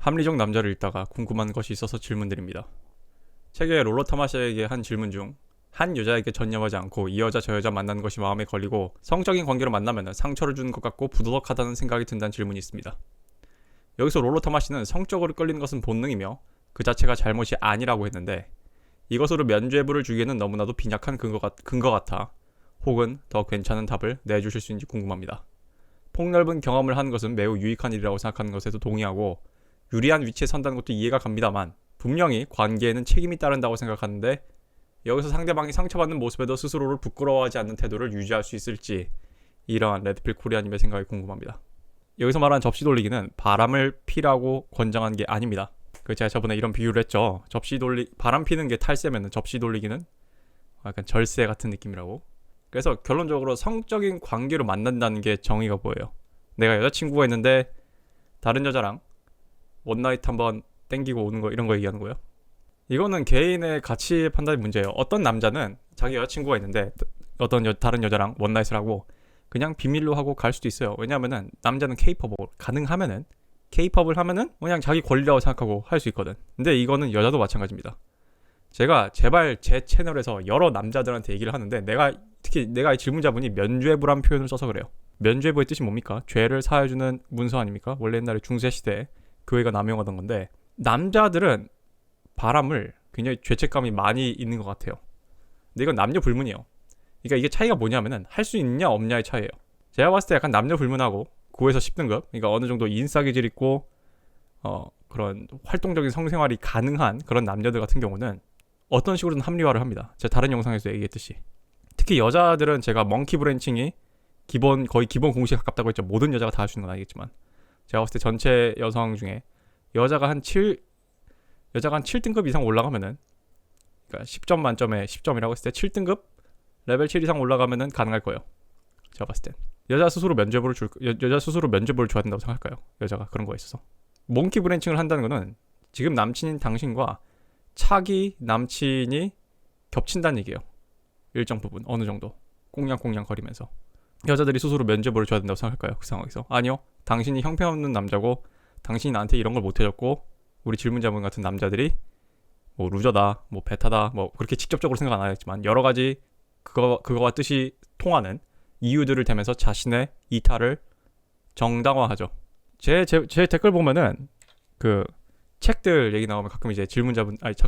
합리적 남자를 읽다가 궁금한 것이 있어서 질문드립니다. 책에 롤러 타마시아에게 한 질문 중 한 여자에게 전념하지 않고 이 여자 저 여자 만나는 것이 마음에 걸리고 성적인 관계로 만나면 상처를 주는 것 같고 부도덕하다는 생각이 든다는 질문이 있습니다. 여기서 롤러 타마시는 성적으로 끌리는 것은 본능이며 그 자체가 잘못이 아니라고 했는데 이것으로 면죄부를 주기에는 너무나도 빈약한 근거 같아 혹은 더 괜찮은 답을 내주실 수 있는지 궁금합니다. 폭넓은 경험을 하는 것은 매우 유익한 일이라고 생각하는 것에도 동의하고 유리한 위치에 선다는 것도 이해가 갑니다만 분명히 관계에는 책임이 따른다고 생각하는데 여기서 상대방이 상처받는 모습에도 스스로를 부끄러워하지 않는 태도를 유지할 수 있을지 이러한 레드필 코리아님의 생각이 궁금합니다. 여기서 말하는 접시 돌리기는 바람을 피라고 권장한 게 아닙니다. 제가 저번에 이런 비유를 했죠. 바람 피는 게 탈세면은 접시 돌리기는 약간 절세 같은 느낌이라고. 그래서 결론적으로 성적인 관계로 만난다는 게 정의가 뭐예요? 내가 여자친구가 있는데 다른 여자랑 원나잇 한번 땡기고 오는 거 이런 거 얘기하는 거예요? 이거는 개인의 가치 판단의 문제예요. 어떤 남자는 자기 여자친구가 있는데 다른 여자랑 원나잇을 하고 그냥 비밀로 하고 갈 수도 있어요. 왜냐면은 남자는 케이팝을 가능하면은 케이팝을 하면은 그냥 자기 권리라고 생각하고 할 수 있거든. 근데 이거는 여자도 마찬가지입니다. 제가 제발 제 채널에서 여러 남자들한테 얘기를 하는데 특히 내가 이 질문자분이 면죄부란 표현을 써서 그래요. 면죄부의 뜻이 뭡니까? 죄를 사해주는 문서 아닙니까? 원래 옛날에 중세시대에 교회가 남용하던 건데 남자들은 바람을 굉장히 죄책감이 많이 있는 것 같아요. 근데 이건 남녀 불문이에요. 그러니까 이게 차이가 뭐냐면은 할 수 있냐 없냐의 차이예요. 제가 봤을 때 약간 남녀 불문하고 9에서 10등급, 그러니까 어느 정도 인싸기질 있고 그런 활동적인 성생활이 가능한 그런 남녀들 같은 경우는 어떤 식으로든 합리화를 합니다. 제가 다른 영상에서 얘기했듯이. 특히 여자들은 제가 멍키 브랜칭이 거의 기본 공식에 가깝다고 했죠. 모든 여자가 다 할 수 있는 건 아니겠지만 제가 봤을 때 전체 여성 중에 여자가 한 7등급 이상 올라가면은, 그러니까 10점 만점에 10점이라고 했을 때 7등급 레벨 7 이상 올라가면은 가능할 거예요. 제가 봤을 땐 여자 스스로 면죄부를 줘야 된다고 생각할까요? 여자가 그런 거에 있어서 몽키 브랜칭을 한다는 거는 지금 남친인 당신과 차기 남친이 겹친다는 얘기예요. 일정 부분 어느 정도 꽁냥꽁냥 거리면서 여자들이 스스로 면죄부를 줘야 된다고 생각할까요? 그 상황에서 아니요. 당신이 형편없는 남자고 당신이 나한테 이런 걸 못해줬고 우리 질문자분 같은 남자들이 뭐 루저다, 뭐 베타다, 뭐 그렇게 직접적으로 생각 안 하겠지만 여러 가지 그거와 뜻이 통하는 이유들을 대면서 자신의 이탈을 정당화하죠. 제 댓글 보면은 그 책들 얘기 나오면 가끔 이제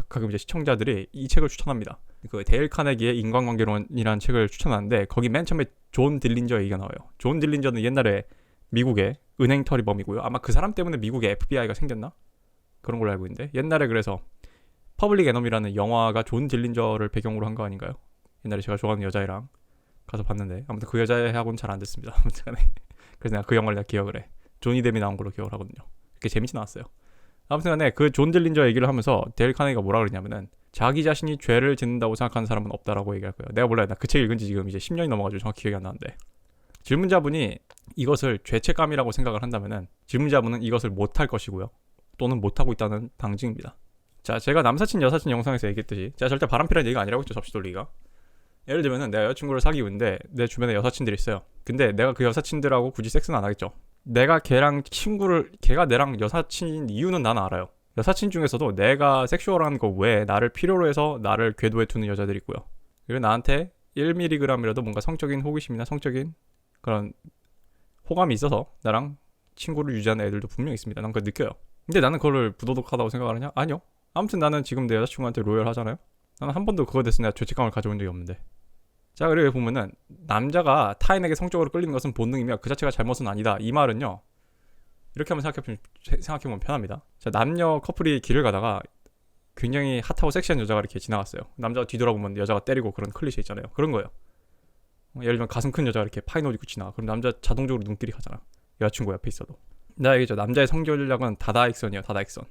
가끔 이제 시청자들이 이 책을 추천합니다. 그 데일 카네기의 인간관계론이라는 책을 추천하는데 거기 맨 처음에 존 딜린저 얘기가 나와요. 존 딜린저는 옛날에 미국의 은행 처리범이고요. 아마 그 사람 때문에 미국에 FBI가 생겼나? 그런 걸로 알고 있는데 옛날에 그래서 퍼블릭 에너미라는 영화가 존 딜린저를 배경으로 한 거 아닌가요? 옛날에 제가 좋아하는 여자애랑 가서 봤는데 아무튼 그 여자애하고는 잘 안 됐습니다. 그래서 내가 그 영화를 기억을 해. 조니 뎁이 나온 걸로 기억을 하거든요. 그렇게 재밌진 않았어요. 아무튼 간에 그 존 딜린저 얘기를 하면서 데일 카네기가 뭐라 그러냐면은 자기 자신이 죄를 짓는다고 생각하는 사람은 없다라고 얘기할 거예요. 내가 몰라요. 나 그 책 읽은 지 지금 이제 10년이 넘어가지고 정확히 기억이 안 나는데 질문자분이 이것을 죄책감이라고 생각을 한다면은 질문자분은 이것을 못할 것이고요. 또는 못하고 있다는 방증입니다. 자, 제가 남사친 여사친 영상에서 얘기했듯이 제가 절대 바람피라는 얘기가 아니라고 했죠. 접시 돌리기가. 예를 들면은 내가 여자친구를 사귀고 있는데 내 주변에 여사친들이 있어요. 근데 내가 그 여사친들하고 굳이 섹스는 안 하겠죠. 걔가 내랑 여사친인 이유는 나는 알아요. 여사친 중에서도 내가 섹슈얼한 거 외에 나를 필요로 해서 나를 궤도에 두는 여자들이 있고요. 그리고 나한테 1mg이라도 뭔가 성적인 호기심이나 성적인 그런 호감이 있어서 나랑 친구를 유지하는 애들도 분명히 있습니다. 난 그걸 느껴요. 근데 나는 그거를 부도덕하다고 생각하느냐? 아니요. 아무튼 나는 지금 내 여자친구한테 로열 하잖아요. 나는 한 번도 그거에 대해서 내가 죄책감을 가져본 적이 없는데. 자, 그리고 보면은 남자가 타인에게 성적으로 끌리는 것은 본능이며 그 자체가 잘못은 아니다. 이 말은요. 이렇게 한번 생각해보면 편합니다. 자, 남녀 커플이 길을 가다가 굉장히 핫하고 섹시한 여자가 이렇게 지나갔어요. 남자가 뒤돌아보면 여자가 때리고 그런 클리셰 있잖아요. 그런 거예요. 예를 들면 가슴 큰 여자가 이렇게 파인 옷 입고 지나가. 그럼 남자 자동적으로 눈길이 가잖아. 여자친구 옆에 있어도. 내가 얘기했죠. 남자의 성전략은 다다익선이에요. 다다익선.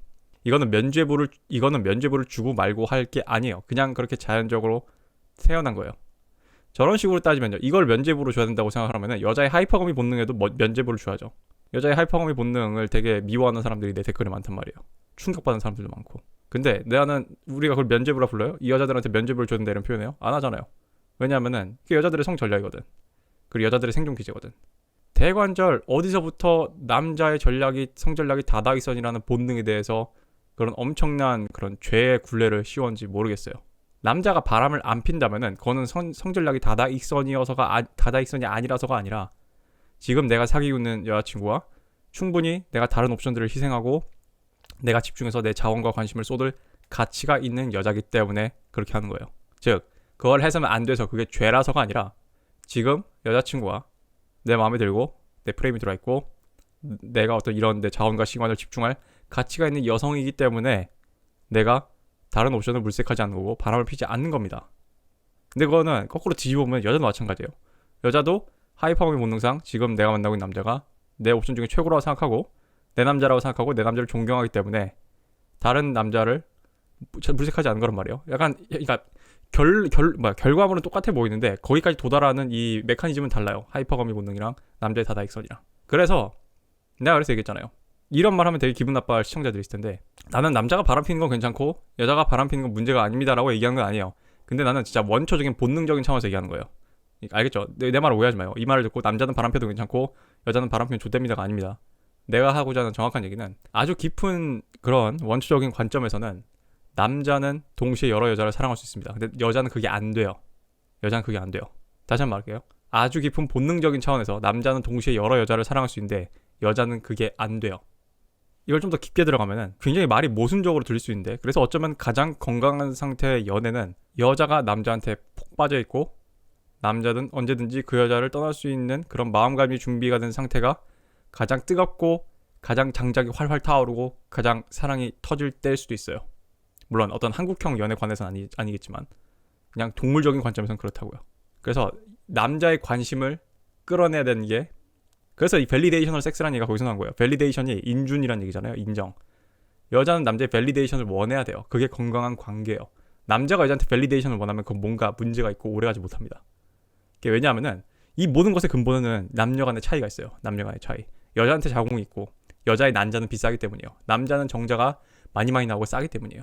이거는 면죄부를 주고 말고 할 게 아니에요. 그냥 그렇게 자연적으로 태어난 거예요. 저런 식으로 따지면요. 이걸 면죄부로 줘야 된다고 생각하면은 여자의 하이퍼거미 본능에도 면죄부를 줘야죠. 여자의 하이퍼거미 본능을 되게 미워하는 사람들이 내 댓글에 많단 말이에요. 충격받는 사람들도 많고. 근데 우리가 그걸 면죄부라 불러요? 이 여자들한테 면죄부를 줘야 된다 이런 표현해요? 안 하잖아요. 왜냐하면은 그게 여자들의 성 전략이거든. 그리고 여자들의 생존 기제거든. 대관절 어디서부터 남자의 성전략이 다다익선이라는 본능에 대해서 그런 엄청난 그런 죄의 굴레를 씌웠는지 모르겠어요. 남자가 바람을 안 핀다면은 그거는 성전략이 다다익선이 아니라서가 아니라 지금 내가 사귀고 있는 여자친구와 충분히 내가 다른 옵션들을 희생하고 내가 집중해서 내 자원과 관심을 쏟을 가치가 있는 여자기 때문에 그렇게 하는 거예요. 즉 그걸 해서는 안 돼서 그게 죄라서가 아니라 지금 여자친구와 내 마음에 들고 내 프레임이 들어있고 내가 어떤 이런 내 자원과 시간을 집중할 가치가 있는 여성이기 때문에 내가 다른 옵션을 물색하지 않는 거고 바람을 피지 않는 겁니다. 근데 그거는 거꾸로 뒤집어 보면 여자도 마찬가지예요. 여자도 하이퍼범의 본능상 지금 내가 만나고 있는 남자가 내 옵션 중에 최고라고 생각하고 내 남자라고 생각하고 내 남자를 존경하기 때문에 다른 남자를 물색하지 않는 거란 말이에요. 약간 그러니까 결과물은 똑같아 보이는데 거기까지 도달하는 이 메커니즘은 달라요. 하이퍼거미 본능이랑 남자의 다다익선이랑. 그래서 얘기했잖아요. 이런 말 하면 되게 기분 나빠할 시청자들이 있을 텐데 나는 남자가 바람 피는 건 괜찮고 여자가 바람 피는 건 문제가 아닙니다라고 얘기한 건 아니에요. 근데 나는 진짜 원초적인 본능적인 차원에서 얘기하는 거예요. 알겠죠? 내 말을 오해하지 마요. 이 말을 듣고 남자는 바람 피도 괜찮고 여자는 바람 피면 좋답니다가 아닙니다. 내가 하고자 하는 정확한 얘기는 아주 깊은 그런 원초적인 관점에서는 남자는 동시에 여러 여자를 사랑할 수 있습니다. 근데 여자는 그게 안 돼요. 다시 한번 말할게요. 아주 깊은 본능적인 차원에서 남자는 동시에 여러 여자를 사랑할 수 있는데 여자는 그게 안 돼요. 이걸 좀 더 깊게 들어가면은 굉장히 말이 모순적으로 들릴 수 있는데 그래서 어쩌면 가장 건강한 상태의 연애는 여자가 남자한테 폭 빠져 있고 남자든 언제든지 그 여자를 떠날 수 있는 그런 마음가짐이 준비가 된 상태가 가장 뜨겁고 가장 장작이 활활 타오르고 가장 사랑이 터질 때일 수도 있어요. 물론 어떤 한국형 연애 관에서는 아니겠지만 그냥 동물적인 관점에서는 그렇다고요. 그래서 남자의 관심을 끌어내야 되는 게 그래서 이 밸리데이셔널 섹스라는 얘기가 거기서 나온 거예요. 밸리데이션이 인준이라는 얘기잖아요. 인정. 여자는 남자의 밸리데이션을 원해야 돼요. 그게 건강한 관계예요. 남자가 여자한테 밸리데이션을 원하면 그건 뭔가 문제가 있고 오래가지 못합니다. 왜냐하면은 이 모든 것의 근본에는 남녀 간의 차이가 있어요. 남녀 간의 차이. 여자한테 자궁이 있고 여자의 난자는 비싸기 때문이에요. 남자는 정자가 많이 나오고 싸기 때문이에요.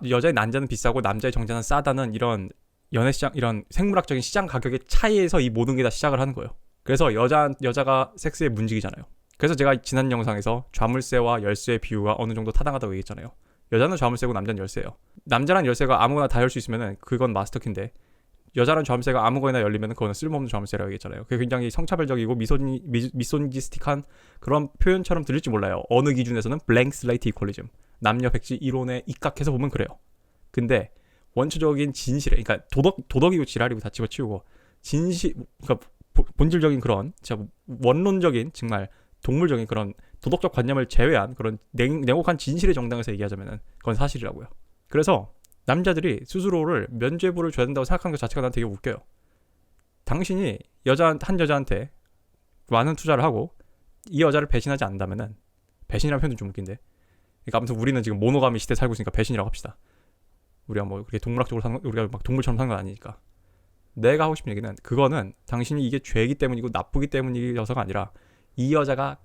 여자의 난자는 비싸고 남자의 정자는 싸다는 이런 연애시장, 이런 생물학적인 시장 가격의 차이에서 이 모든 게 다 시작을 하는 거예요. 그래서 여자가 섹스의 문직이잖아요. 그래서 제가 지난 영상에서 좌물쇠와 열쇠의 비유가 어느 정도 타당하다고 얘기했잖아요. 여자는 좌물쇠고 남자는 열쇠예요. 남자란 열쇠가 아무거나 다 열 수 있으면 그건 마스터키인데 여자란 좌물쇠가 아무거나 열리면 그거는 쓸모없는 좌물쇠라고 얘기했잖아요. 그게 굉장히 성차별적이고 미소니스틱한 그런 표현처럼 들릴지 몰라요. 어느 기준에서는 블랭크 슬레이트 이퀄리즘, 남녀 백지 이론에 입각해서 보면 그래요. 근데 원초적인 진실에, 그러니까 도덕이고 지랄이고 다 집어치우고 그러니까 본질적인 그런 진짜 원론적인 정말 동물적인 그런 도덕적 관념을 제외한 그런 냉혹한 진실의 정당에서 얘기하자면은 그건 사실이라고요. 그래서 남자들이 스스로를 면죄부를 줘야 된다고 생각하는 것 자체가 난 되게 웃겨요. 당신이 한 여자한테 많은 투자를 하고 이 여자를 배신하지 않는다면은, 배신이라는 표현도 좀 웃긴데, 그러니까 아무튼 우리는 지금 모노가미 시대에 살고 있으니까 배신이라고 합시다. 우리가 뭐 그렇게 동물학적으로 우리가 막 동물처럼 사는 건 아니니까. 내가 하고 싶은 얘기는 그거는 당신이 이게 죄이기 때문이고 나쁘기 때문이어서가 아니라 이 여자가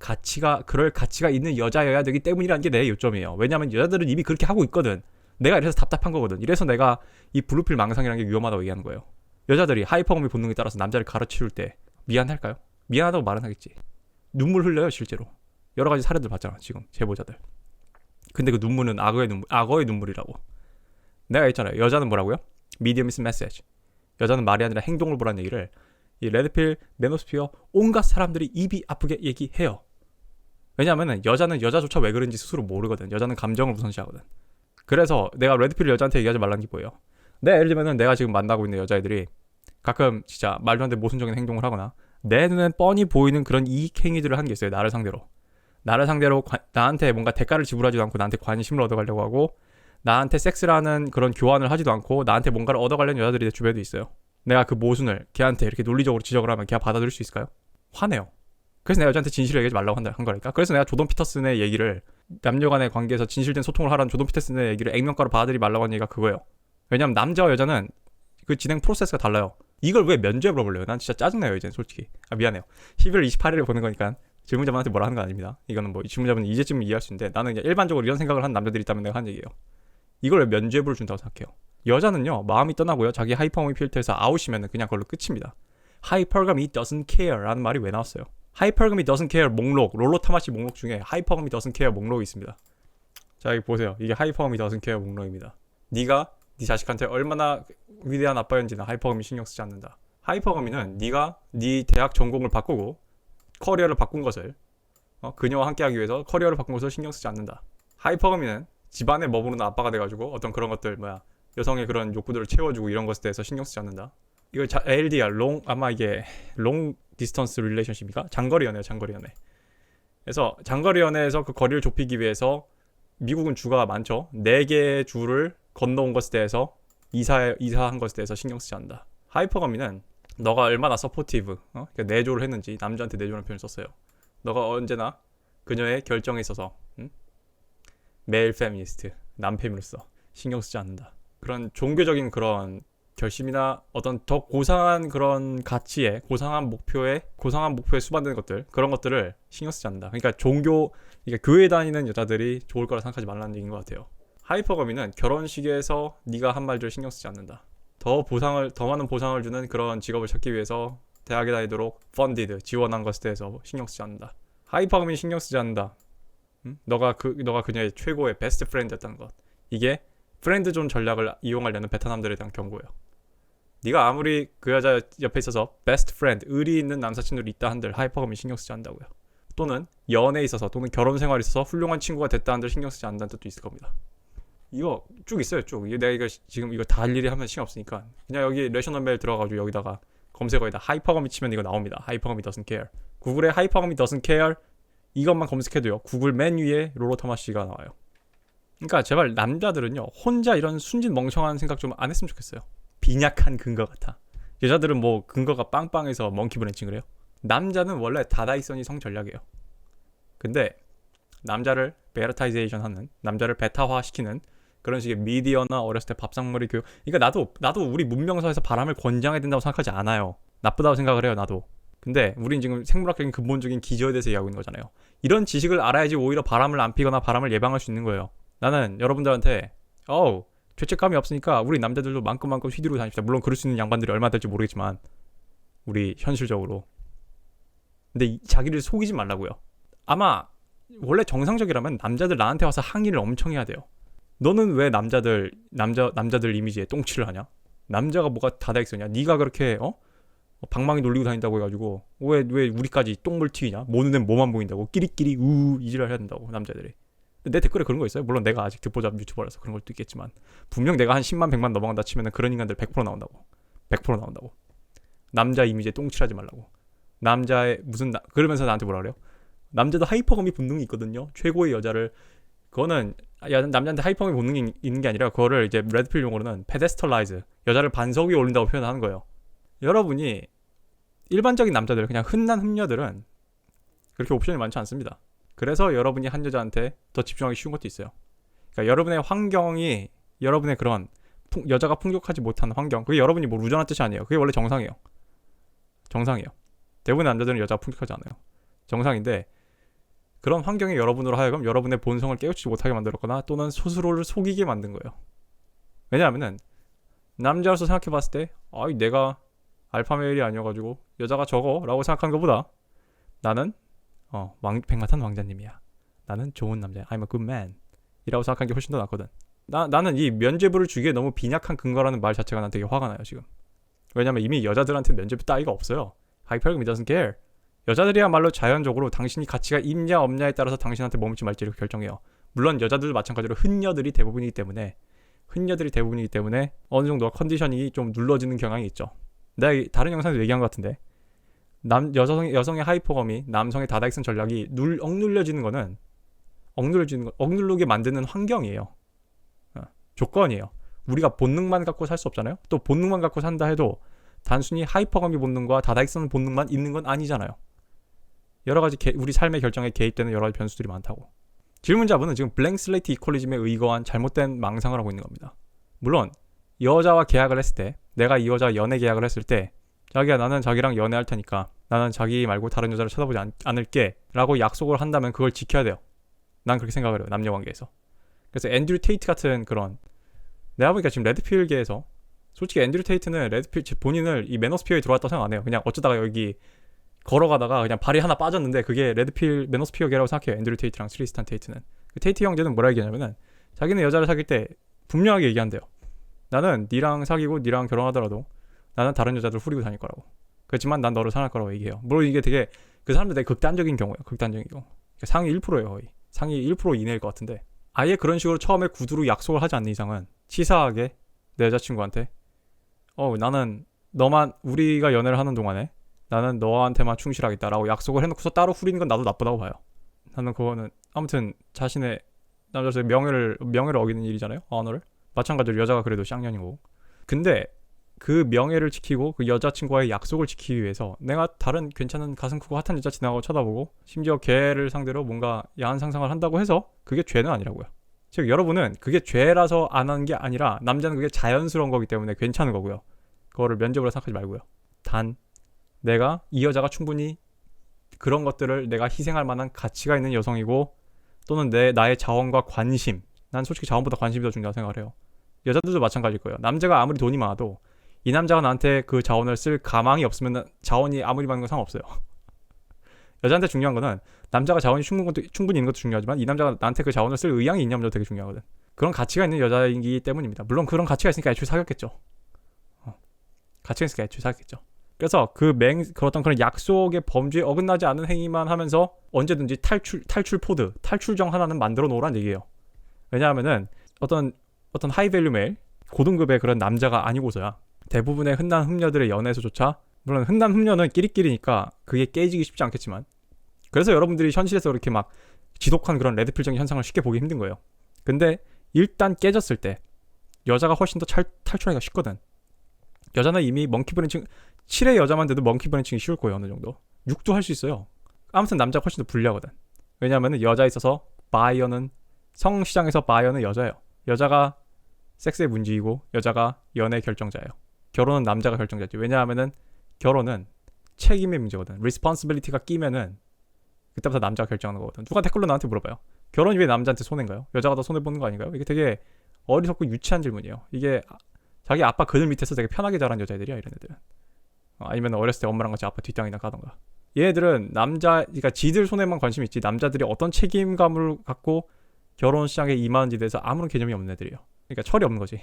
그럴 가치가 있는 여자여야 되기 때문이라는 게 내 요점이에요. 왜냐하면 여자들은 이미 그렇게 하고 있거든. 내가 이래서 답답한 거거든. 이래서 내가 이 블루필 망상이라는 게 위험하다고 얘기하는 거예요. 여자들이 하이퍼거미 본능에 따라서 남자를 가르치울 때 미안할까요? 미안하다고 말은 하겠지. 눈물 흘려요 실제로. 여러 가지 사례들 봤잖아 지금 제보자들. 근데 그 눈물은 악어의 눈물이라고. 내가 했잖아요. 여자는 뭐라고요? Medium is message. 여자는 말이 아니라 행동을 보라는 얘기를 이 레드필, 메노스피어 온갖 사람들이 입이 아프게 얘기해요. 왜냐하면 여자는 여자조차 왜 그런지 스스로 모르거든. 여자는 감정을 우선시하거든. 그래서 내가 레드필 여자한테 얘기하지 말라는 게 뭐예요? 예를 들면은 내가 지금 만나고 있는 여자애들이 가끔 진짜 말도 안 되는 모순적인 행동을 하거나 내 눈엔 뻔히 보이는 그런 이익행위들을 하는 게 있어요. 나를 상대로 나한테 뭔가 대가를 지불하지도 않고 나한테 관심을 얻어가려고 하고 나한테 섹스라는 그런 교환을 하지도 않고 나한테 뭔가를 얻어가려는 여자들이 내 주변에도 있어요. 내가 그 모순을 걔한테 이렇게 논리적으로 지적을 하면 걔가 받아들일 수 있을까요? 화내요. 그래서 내가 여자한테 진실을 얘기하지 말라고 한 거라니까. 그래서 내가 조던 피터슨의 얘기를, 남녀 간의 관계에서 진실된 소통을 하라는 조던 피터슨의 얘기를 액면가로 받아들이지 말라고 하는 얘기가 그거예요. 왜냐면 남자와 여자는 그 진행 프로세스가 달라요. 이걸 왜 면죄 물어볼래요? 난 진짜 짜증나요 이제 솔직히. 미안해요. 12월 28일에 보는 거니까 질문자분한테 뭐라 하는 거 아닙니다. 이거는 뭐 질문자분은 이제쯤 이해할 수 있는데 나는 그냥 일반적으로 이런 생각을 하는 남자들이 있다면 내가 한 얘기예요. 이걸 왜 면죄부를 준다고 생각해요? 여자는요 마음이 떠나고요 자기 하이퍼모이 필터에서 아웃이면 그냥 그걸로 끝입니다. Hypergamy doesn't care 라는 말이 왜 나왔어요? Hypergamy doesn't care 목록, 롤러 타마시 목록 중에 Hypergamy doesn't care 목록이 있습니다. 자, 여기 보세요. 이게 Hypergamy doesn't care 목록입니다. 네가 네 자식한테 얼마나 위대한 아빠였는지는 하이퍼거미 신경 쓰지 않는다. 하이퍼거미는 네가 네 대학 전공을 바꾸고 커리어를 바꾼 것을 그녀와 함께하기 위해서 커리어를 바꾼 것을 신경 쓰지 않는다. 하이퍼거미는 집안에 머무르는 아빠가 돼가지고 어떤 그런 것들 여성의 그런 욕구들을 채워주고 이런 것에 대해서 신경 쓰지 않는다. 이거 LDR 아마 이게 롱 디스턴스 릴레이션십인가? 장거리 연애요, 장거리 연애. 그래서 장거리 연애에서 그 거리를 좁히기 위해서 미국은 주가 많죠. 4개의 주를 건너온 것에 대해서 이사한 것에 대해서 신경 쓰지 않는다. 하이퍼거미는 너가 얼마나 서포티브, 그러니까 내조를 했는지 남자한테 내조라는 표현을 썼어요. 너가 언제나 그녀의 결정에 있어서 메일 페미니스트, 남페미로서 신경 쓰지 않는다. 그런 종교적인 그런 결심이나 어떤 더 고상한 그런 가치에 고상한 목표에 수반되는 것들, 그런 것들을 신경 쓰지 않는다. 그러니까 교회 다니는 여자들이 좋을 거라 생각하지 말라는 얘기인 것 같아요. 하이퍼거미는 결혼식에서 네가 한 말들 신경 쓰지 않는다. 더 많은 보상을 주는 그런 직업을 찾기 위해서 대학에 다니도록 지원한 것에 대해서 신경 쓰지 않는다. 하이퍼거미는 신경 쓰지 않는다. 너가 그녀의 최고의 베스트 프렌드였다는 것. 이게 프렌드존 전략을 이용하려는 베트남들에 대한 경고예요. 네가 아무리 그 여자 옆에 있어서 베스트 프렌드, 의리 있는 남사친들이 있다 한들 하이퍼거미 신경 쓰지 않는다고요. 또는 연애에 있어서 또는 결혼 생활에 있어서 훌륭한 친구가 됐다 한들 신경 쓰지 않는다는 뜻도 있을 겁니다. 이거 쭉 있어요, 쭉. 내가 지금 이거 다 일일이 하면 시간 없으니까 그냥 여기 레셔널 메일 들어가가지고 여기다가 검색어에다 하이퍼거미 치면 이거 나옵니다. 하이퍼거미 doesn't care. 구글에 하이퍼거미 doesn't care 이것만 검색해도요, 구글 맨 위에 롤러 토마시가 나와요. 그러니까 제발 남자들은요, 혼자 이런 순진 멍청한 생각 좀 안 했으면 좋겠어요. 빈약한 근거 같아. 여자들은 뭐 근거가 빵빵해서 멍키 브랜칭을 해요. 남자는 원래 다다익선이 성 전략이에요. 근데 남자를 베타타이제이션 하는, 남자를 베타화시키는 그런 식의 미디어나 어렸을 때 밥상머리 교육. 그러니까 나도 우리 문명사에서 바람을 권장해야 된다고 생각하지 않아요. 나쁘다고 생각을 해요, 나도. 근데 우린 지금 생물학적인 근본적인 기저에 대해서 얘기하고 있는 거잖아요. 이런 지식을 알아야지 오히려 바람을 안 피거나 바람을 예방할 수 있는 거예요. 나는 여러분들한테 죄책감이 없으니까 우리 남자들도 마음껏 휘두르고 다닙시다. 물론 그럴 수 있는 양반들이 얼마나 될지 모르겠지만 우리 현실적으로. 근데 자기를 속이지 말라고요. 아마 원래 정상적이라면 남자들 나한테 와서 항의를 엄청 해야 돼요. 너는 왜 남자들 이미지에 똥칠을 하냐? 남자가 뭐가 다다익선이냐? 네가 그렇게 방망이 놀리고 다닌다고 해가지고 왜 우리까지 똥물 튀기냐? 모 눈엔 뭐만 보인다고 끼리끼리 이지랄 해야 된다고 남자들이. 내 댓글에 그런 거 있어요. 물론 내가 아직 듣보잡 유튜버라서 그런 것도 있겠지만 분명 내가 한 10만 100만 넘어간다 치면은 그런 인간들 100% 나온다고. 100% 나온다고. 남자 이미지에 똥칠하지 말라고. 남자의 그러면서 나한테 뭐라 그래요? 남자도 하이퍼거미 본능이 있거든요. 최고의 여자를 그거는 남자한테 하이퍼거미 본능이 있는 게 아니라 그거를 이제 레드필 용어로는 페데스털라이즈, 여자를 반석 위에 올린다고 표현하는 거예요. 여러분이 일반적인 남자들, 그냥 흔한 흠녀들은 그렇게 옵션이 많지 않습니다. 그래서 여러분이 한 여자한테 더 집중하기 쉬운 것도 있어요. 그러니까 여러분의 환경이, 여러분의 그런 여자가 풍족하지 못한 환경, 그게 여러분이 뭐 루저한 뜻이 아니에요. 그게 원래 정상이에요. 대부분의 남자들은 여자가 풍족하지 않아요. 정상인데 그런 환경이 여러분으로 하여금 여러분의 본성을 깨우치지 못하게 만들었거나 또는 스스로를 속이게 만든 거예요. 왜냐하면은 남자로서 생각해봤을 때 내가 알파메일이 아니어가지고 여자가 저거라고 생각하는 것보다 나는 백마탄 왕자님이야. 나는 좋은 남자야. I'm a good man 이라고 생각하는 게 훨씬 더 낫거든. 나는 이 면죄부를 주기에 너무 빈약한 근거라는 말 자체가 난 되게 화가 나요 지금. 왜냐면 이미 여자들한테 면죄부 따위가 없어요. Hypergamy doesn't care. 여자들이야말로 자연적으로 당신이 가치가 있냐 없냐에 따라서 당신한테 머물지 말지를 결정해요. 물론 여자들도 마찬가지로 흔녀들이 대부분이기 때문에 어느 정도 컨디션이 좀 눌러지는 경향이 있죠. 내가 다른 영상에서 얘기한 것 같은데 여성의 하이퍼거미, 남성의 다다익선 전략이 억누르게 만드는 환경이에요. 조건이에요. 우리가 본능만 갖고 살 수 없잖아요. 또 본능만 갖고 산다 해도 단순히 하이퍼거미 본능과 다다익선 본능만 있는 건 아니잖아요. 여러 가지 우리 삶의 결정에 개입되는 여러 가지 변수들이 많다고. 질문자분은 지금 블랭 슬레이트 이퀄리즘에 의거한 잘못된 망상을 하고 있는 겁니다. 물론 여자와 계약을 했을 때, 내가 이 여자와 연애 계약을 했을 때 자기야 나는 자기랑 연애할 테니까 나는 자기 말고 다른 여자를 쳐다보지 않을게 라고 약속을 한다면 그걸 지켜야 돼요. 난 그렇게 생각을 해요. 남녀관계에서. 그래서 앤드류 테이트 같은 그런, 내가 보니까 지금 레드필계에서 솔직히 앤드류 테이트는 레드필 본인을 이 매너스피어에 들어왔다고 생각 안 해요. 그냥 어쩌다가 여기 걸어가다가 그냥 발이 하나 빠졌는데 그게 레드필 매너스피어계라고 생각해요. 앤드류 테이트랑 트리스탄 테이트는. 그 테이트 형제는 뭐라 얘기하냐면은 자기는 여자를 사귈 때 분명하게 얘기한대요. 나는 니랑 사귀고 니랑 결혼하더라도 나는 다른 여자들 후리고 다닐 거라고. 그렇지만 난 너를 사랑할 거라고 얘기해요. 물론 이게 되게 그 사람들 되게 극단적인 경우예요. 극단적인 경우. 그러니까 상위 1%예요 거의. 상위 1% 이내일 것 같은데 아예 그런 식으로 처음에 구두로 약속을 하지 않는 이상은 치사하게 내 여자친구한테 나는 너만 우리가 연애를 하는 동안에 나는 너한테만 충실하겠다라고 약속을 해놓고서 따로 후리는 건 나도 나쁘다고 봐요. 나는 그거는 아무튼 자신의 남자의 명예를 어기는 일이잖아요. 언어를. 마찬가지로 여자가 그래도 쌍년이고. 근데 그 명예를 지키고 그 여자친구와의 약속을 지키기 위해서 내가 다른 괜찮은 가슴 크고 핫한 여자 지나가고 쳐다보고 심지어 걔를 상대로 뭔가 야한 상상을 한다고 해서 그게 죄는 아니라고요. 즉 여러분은 그게 죄라서 안 하는 게 아니라 남자는 그게 자연스러운 거기 때문에 괜찮은 거고요. 그거를 면접으로 생각하지 말고요. 단 내가 이 여자가 충분히 그런 것들을 내가 희생할 만한 가치가 있는 여성이고 또는 나의 자원과 관심, 난 솔직히 자원보다 관심이 더 중요하다고 생각을 해요. 여자들도 마찬가지일 거예요. 남자가 아무리 돈이 많아도 이 남자가 나한테 그 자원을 쓸 가망이 없으면 자원이 아무리 많은 건 상관없어요. 여자한테 중요한 거는 남자가 자원이 충분히 있는 것도 중요하지만 이 남자가 나한테 그 자원을 쓸 의향이 있냐도 되게 중요하거든. 그런 가치가 있는 여자이기 때문입니다. 물론 그런 가치가 있으니까 애초에 사귀었겠죠. 가치가 있으니까 애초에 사귀었겠죠. 그래서 그런 약속의 범주에 어긋나지 않은 행위만 하면서 언제든지 탈출 포드, 탈출정 하나는 만들어 놓으란 얘기예요. 왜냐하면은 어떤 하이밸류 메일, 고등급의 그런 남자가 아니고서야 대부분의 흔한 흠녀들의 연애에서조차 물론 흔한 흠녀는 끼리끼리니까 그게 깨지기 쉽지 않겠지만 그래서 여러분들이 현실에서 이렇게 막 지독한 그런 레드필적인 현상을 쉽게 보기 힘든 거예요. 근데 일단 깨졌을 때 여자가 훨씬 더 탈출하기가 쉽거든. 여자는 이미 먼키 브랜칭 7의 여자만 돼도 먼키 브랜칭이 쉬울 거예요. 어느 정도 6도 할 수 있어요. 아무튼 남자가 훨씬 더 불리하거든. 왜냐하면 여자에 있어서 바이어는 성시장에서 바이어는 여자예요. 여자가 섹스의 문제이고 여자가 연애 결정자예요. 결혼은 남자가 결정자지. 왜냐하면은 결혼은 책임의 문제거든. 리스폰시빌리티가 끼면은 그때부터 남자가 결정하는 거거든. 누가 댓글로 나한테 물어봐요. 결혼이 왜 남자한테 손해인가요? 여자가 더 손해보는 거 아닌가요? 이게 되게 어리석고 유치한 질문이에요. 이게 자기 아빠 그늘 밑에서 되게 편하게 자란 여자애들이야 이런 애들은. 아니면 어렸을 때 엄마랑 같이 아빠 뒷땅이나 까던가. 얘들은 그러니까 지들 손해만 관심 있지 남자들이 어떤 책임감을 갖고 결혼 시장에 임하는지에 대해서 아무런 개념이 없는 애들이에요. 그러니까 철이 없는 거지.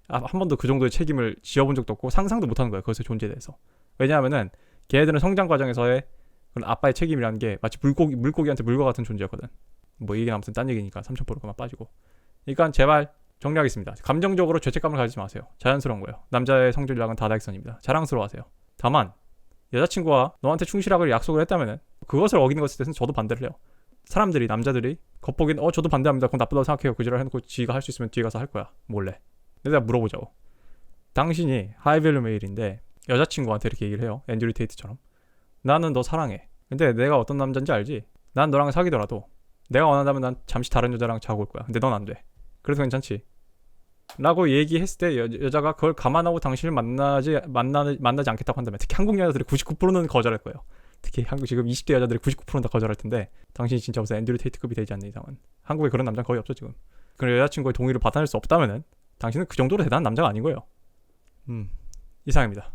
한 번도 그 정도의 책임을 지어본 적도 없고 상상도 못하는 거예요. 그것의 존재에 대해서. 왜냐하면은 걔네들은 성장 과정에서의 그런 아빠의 책임이라는 게 마치 물고기한테 물과 같은 존재였거든. 뭐 이게 아무튼 딴 얘기니까 3000% 그만 빠지고. 그러니까 제발 정리하겠습니다. 감정적으로 죄책감을 가지지 마세요. 자연스러운 거예요. 남자의 성질량은 다다익선입니다. 자랑스러워하세요. 다만 여자친구와 너한테 충실하기로 약속을 했다면은 그것을 어기는 것에 대해서는 저도 반대를 해요. 남자들이 겉보기엔 저도 반대합니다. 그건 나쁘다고 생각해요. 그 지랄 해놓고 지가 할 수 있으면 뒤에 가서 할 거야. 몰래. 내가 물어보자고. 당신이 하이밸류 메일인데 여자친구한테 이렇게 얘기를 해요. 앤드류 테이트처럼. 나는 너 사랑해. 근데 내가 어떤 남자인지 알지? 난 너랑 사귀더라도 내가 원한다면 난 잠시 다른 여자랑 자고 올 거야. 근데 넌 안 돼. 그래서 괜찮지? 라고 얘기했을 때 여자가 그걸 감안하고 당신을 만나지 않겠다고 한다면 특히 한국 여자들의 99%는 거절할 거예요. 특히 한국 지금 20대 여자들의 99%는 다 거절할 텐데 당신이 진짜 무슨 앤드류 테이트급이 되지 않는 이상은 한국에 그런 남자는 거의 없죠 지금. 그런 여자친구의 동의를 받아낼 수 없다면은 당신은 그 정도로 대단한 남자가 아닌 거예요. 이상입니다.